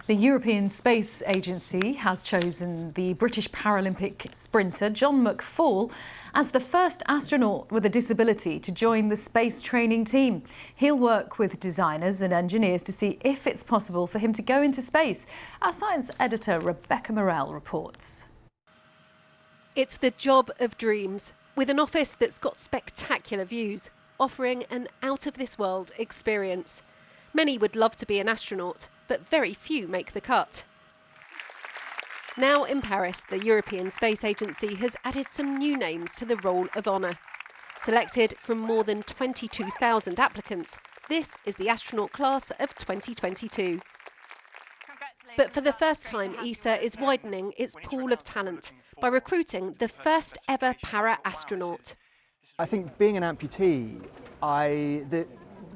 The European Space Agency has chosen the British Paralympic sprinter John McFall as the first astronaut with a disability to join the space training team. He'll work with designers and engineers to see if it's possible for him to go into space. Our science editor Rebecca Morell reports. It's the job of dreams, with an office that's got spectacular views, offering an out-of-this-world experience. Many would love to be an astronaut, but very few make the cut. Now in Paris, the European Space Agency has added some new names to the roll of honour. Selected from more than 22,000 applicants, this is the astronaut class of 2022. But for the first time, ESA is widening its pool of talent by recruiting the first ever para-astronaut. I think being an amputee,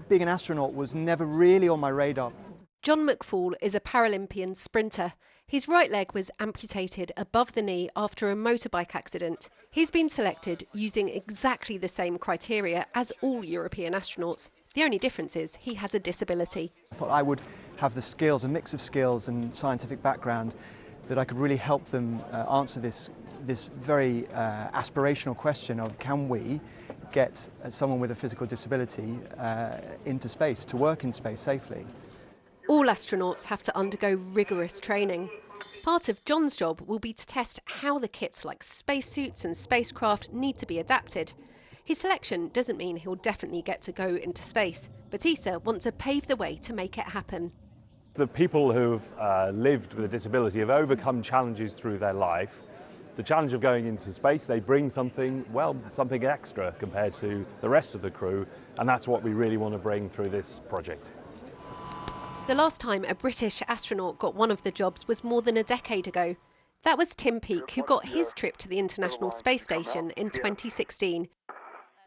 being an astronaut was never really on my radar. John McFall is a Paralympian sprinter. His right leg was amputated above the knee after a motorbike accident. He's been selected using exactly the same criteria as all European astronauts. The only difference is he has a disability. I thought I would have the skills, a mix of skills and scientific background, that I could really help them answer this very aspirational question of can we get someone with a physical disability into space, to work in space safely. All astronauts have to undergo rigorous training. Part of John's job will be to test how the kits like spacesuits and spacecraft need to be adapted. His selection doesn't mean he'll definitely get to go into space, but ESA want to pave the way to make it happen. The people who've lived with a disability have overcome challenges through their life. The challenge of going into space, they bring something extra compared to the rest of the crew, and that's what we really want to bring through this project. The last time a British astronaut got one of the jobs was more than a decade ago. That was Tim Peake, who got his trip to the International Space Station in 2016.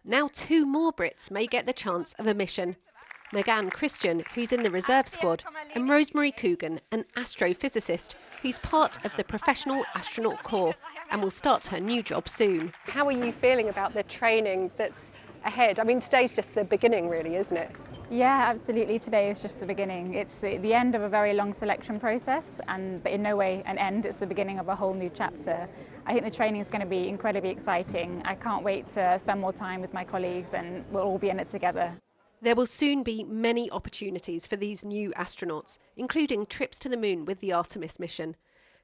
Now 2 more Brits may get the chance of a mission. Megan Christian, who's in the reserve squad, and Rosemary Coogan, an astrophysicist who's part of the Professional Astronaut Corps and will start her new job soon. How are you feeling about the training that's ahead? I mean, today's just the beginning, really, isn't it? Yeah, absolutely. Today is just the beginning. It's the end of a very long selection process, but in no way an end. It's the beginning of a whole new chapter. I think the training is going to be incredibly exciting. I can't wait to spend more time with my colleagues, and we'll all be in it together. There will soon be many opportunities for these new astronauts, including trips to the moon with the Artemis mission.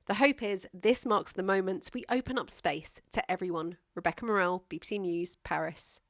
The hope is this marks the moment we open up space to everyone. Rebecca Morell, BBC News, Paris.